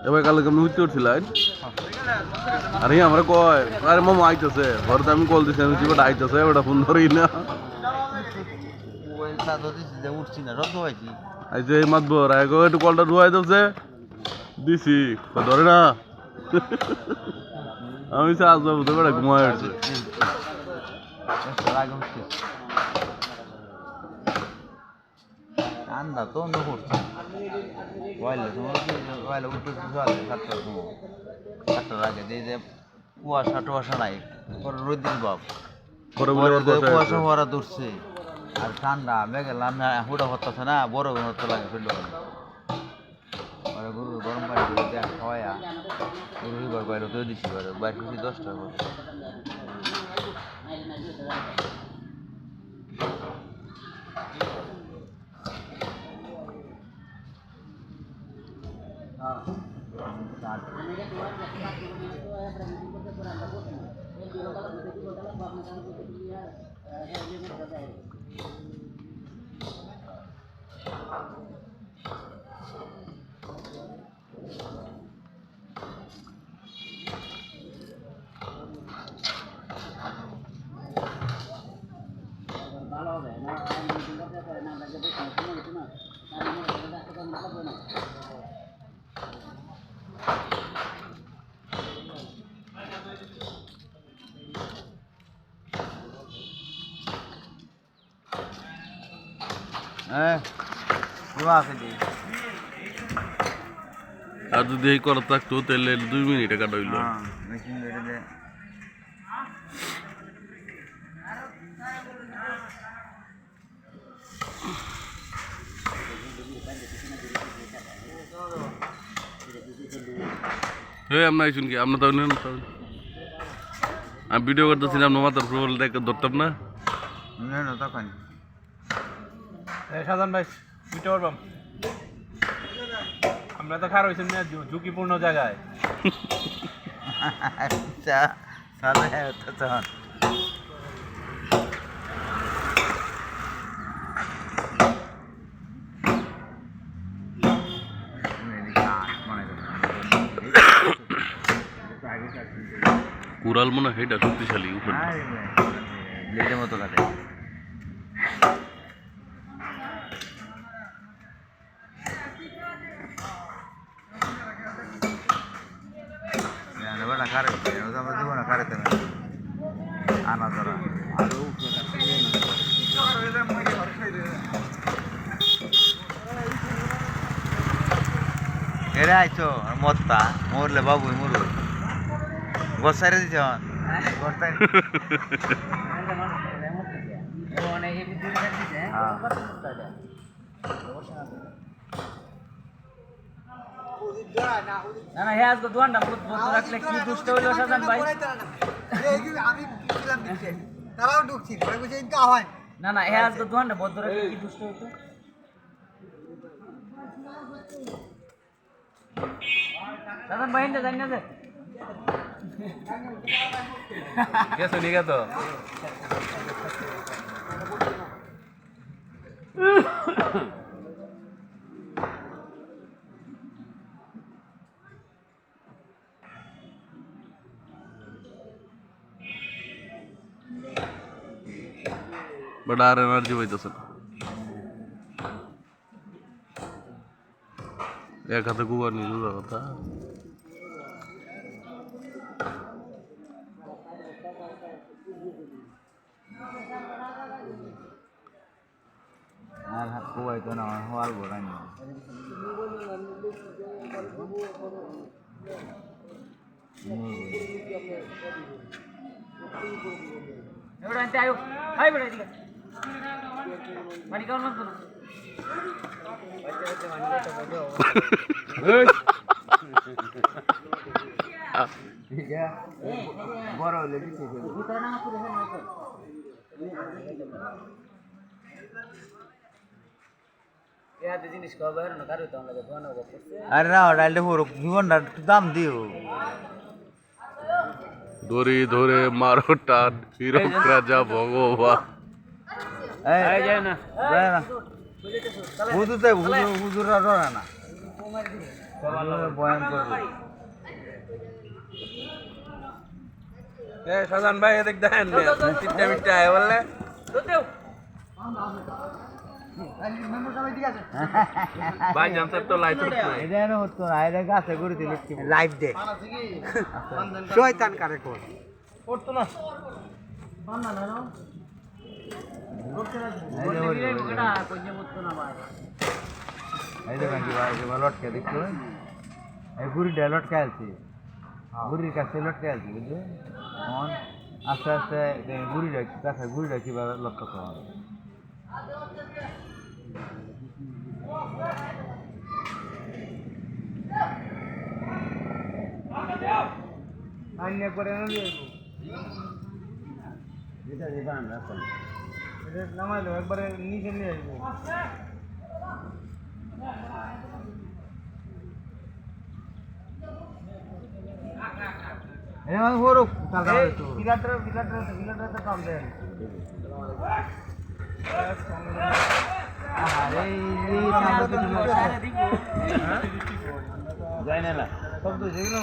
এবার কালকে আমি উঠতে উঠছিলাম আর আমরা কয় আরে মামা আইতেছে ঘরে আমি কল দিচ্ছি আমি চিপটা আইতেছে ওটা ফোন ধরি না উঠছি না রব্দ হয়েছি আইছে এই মাতবর একটু কলটা ধুয়াই দিচ্ছে দিছি ধরে না আমি সাজ যাবো তো বেড়া ঘুমায় উঠছে ঠান্ডা তো অন্য করছে সাতটার আগে দিয়ে যে কুয়াশা টুয়াশা নাই রোদির বাপ কুয়াশা হওয়ারা ধরছে আর ঠান্ডা মেঘেলাম হুটা হচ্ছে না বড় হতে লাগে ফিল্ড গরু গরম পানি দিয়ে খাওয়াইয়া গরু এবার বাইরে তো দিচ্ছি বাইরে খুশি 10 টাকা আর যদি এই করা থাকতো তাহলে 2 মিনিটে কাটা হইল আমরা আইসুন কি আপনার তাহলে আমি ভিডিও করতেছিলাম মাথার প্রবল ধরতাম না তখন সাধারণ ভাই বুঝতে পারবাম আমরা তো খারাপ হয়েছি ঝুঁকিপূর্ণ জায়গায় কুড়াল মনে হয় এটা শক্তিশালী ব্লেডের মতো কাটে আমরা দেবো না কারেতে আনা ধরা এরে আইছো মত্তা মরলে বাবু মরু গোসাইরে দিছ না না হে আজকে দোয়ানটা বন্ধ রাখলে কি দুষ্ট হইলো শাহজাহান ভাই আমি ছিলাম নিচে তারাও ঢুকছি ঘরে বসে ইনকা হয় না না হে আজকে দোয়ানটা বন্ধ রাখলে কি দুষ্ট হইতো শাহজাহান ভাই হিন্দে জানি না যে গেছো নি গেছো বাট আর এনার্জি পাইতেছে না এক হাতে কুবার নিয়ে যাওয়ার কথা আর হাত কোবাই তো না হওয়ার গোড়াই না এবারে আনতে আয়ো হাই বেড়ে দিকে পানি খাওয়ার মতো না ঠিক আছে বড় হলে দিতে জিনিস খাওয়া বাইরে না কারো তো আমাকে দোয়ানো করছে আরে না ডাইলে পুরো জীবনটা একটু দাম দিও দড়ি ধরে মারো টান হীরক রাজা ভগবান এই যায় না হুজুর তাই হুজুররা ডরা না বয়ান করবে এ শাহজাহান ভাই এদিক দেখেন তিনটা মিনিটে আয় বললে ভাই জানতার তো লাইট উঠছে এটা আর হতো না এটা গাছে করে দিলে লাইভ দে শয়তান কারে কর করতো না এই দেখেন কি ভাই লটকে দেখছো এই গুড়িটা লটকে আছে গুড়ির কাছে লটকে আছে বুঝলে এখন আস্তে আস্তে গুড়িটা কাছে গুড়িটা কিভাবে লটকা করা হবে আইনে করে না দিয়ে এটা যেটা আমরা এটা নামাইলো একবারে নিচে নিয়ে আসবো এটা হরুক বিলাটার তো কাম দেন যায় না শব্দ যেগুলো